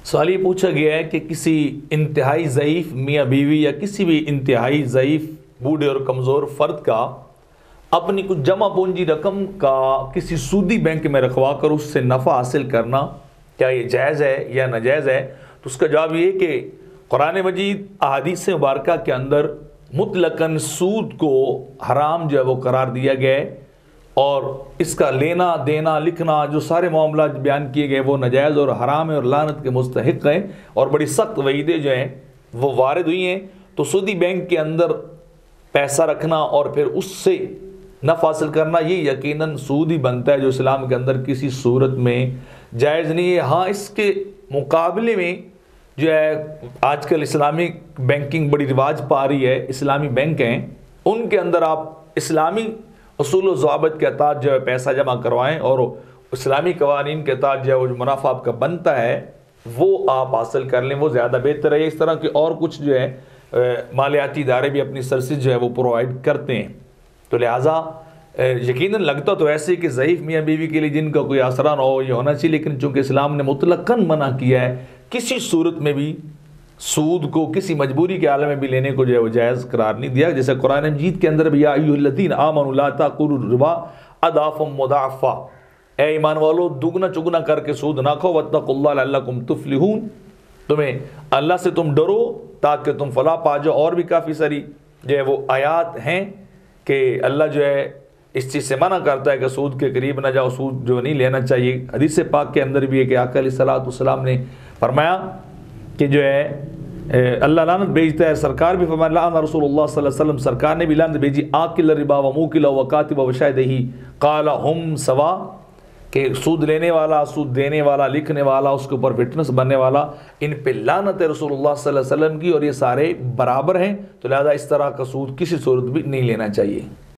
सवाल ये पूछा गया है कि किसी इंतहाई ज़ईफ़ मियाँ बीवी या किसी भी इंतहाई ज़ईफ़ बूढ़े और कमज़ोर फ़र्द का अपनी कुछ जमा पूंजी रकम का किसी सूदी बैंक में रखवा कर उससे नफ़ा हासिल करना क्या ये जायज़ है या नाजायज़ है। तो उसका जवाब ये कि कुरान मजीद अहादीस मुबारका के अंदर मुतलकन सूद को हराम जो है वो करार दिया गया है और इसका लेना देना लिखना जो सारे मामला बयान किए गए वो नाजायज़ और हराम है और लानत के मुस्तहिक़ हैं और बड़ी सख्त वईदें जो हैं वो वारिद हुई हैं। तो सूदी बैंक के अंदर पैसा रखना और फिर उससे नफ़ा हासिल करना ये यकीनन सूद ही बनता है जो इस्लाम के अंदर किसी सूरत में जायज़ नहीं है। हाँ, इसके मुकाबले में जो है आजकल इस्लामिक बैंकिंग बड़ी रिवाज पा रही है। इस्लामी बैंक हैं उनके अंदर आप इस्लामी उसूल व ज़वाबित के तहत जो है पैसा जमा करवाएं और इस्लामी कवानीन के तहत जो है वो जो मुनाफा आपका बनता है वो आप हासिल कर लें, वो ज़्यादा बेहतर है। इस तरह के और कुछ जो है मालियाती इदारे भी अपनी सर्विस जो है वो प्रोवाइड करते हैं। तो लिहाजा यकीनन लगता तो ऐसे कि ज़ईफ़ मियाँ बीवी के लिए जिनका कोई आसरा ना हो ये होना चाहिए, लेकिन चूँकि इस्लाम ने मुतलकन मना किया है किसी सूरत में भी सूद को किसी मजबूरी के आलम में भी लेने को जो है वो जायज़ करार नहीं दिया। जैसे कुरान मजीद के अंदर भी या अय्युहल्लज़ीना आमनू ला ताकुलू रिबा अदाफ़म मुदाफ़ा, ए ईमान वालो दुगना चुगना करके सूद ना खाओ, वत्तकुल्लाह लअल्लकुम तुफ़्लिहून, तुम्हें अल्लाह से तुम डरो ताकि तुम फलाह पा जाओ। और भी काफ़ी सारी जो है वो आयात हैं कि अल्लाह जो है इस चीज़ से मना करता है कि सूद के करीब ना जाओ, सूद जो नहीं लेना चाहिए। हदीस पाक के अंदर भी है कि आका अलैहिस्सलाम ने फरमाया कि जो है अल्लाह लानत भेजता है। सरकार भी फरमाया लाना रसूलुल्लाह सल्लल्लाहु अलैहि वसल्लम, सरकार ने भी लानत भेजी आकिल रिबा व मुकिल व कातिब व शाहिदही काला हुम सवा, कि सूद लेने वाला, सूद देने वाला, लिखने वाला, उसके ऊपर विटनेस बनने वाला, इन पे लानत है रसूलुल्लाह सल्लल्लाहु अलैहि वसल्लम की और ये सारे बराबर हैं। तो लिहाजा इस तरह का सूद किसी सूरत भी नहीं लेना चाहिए।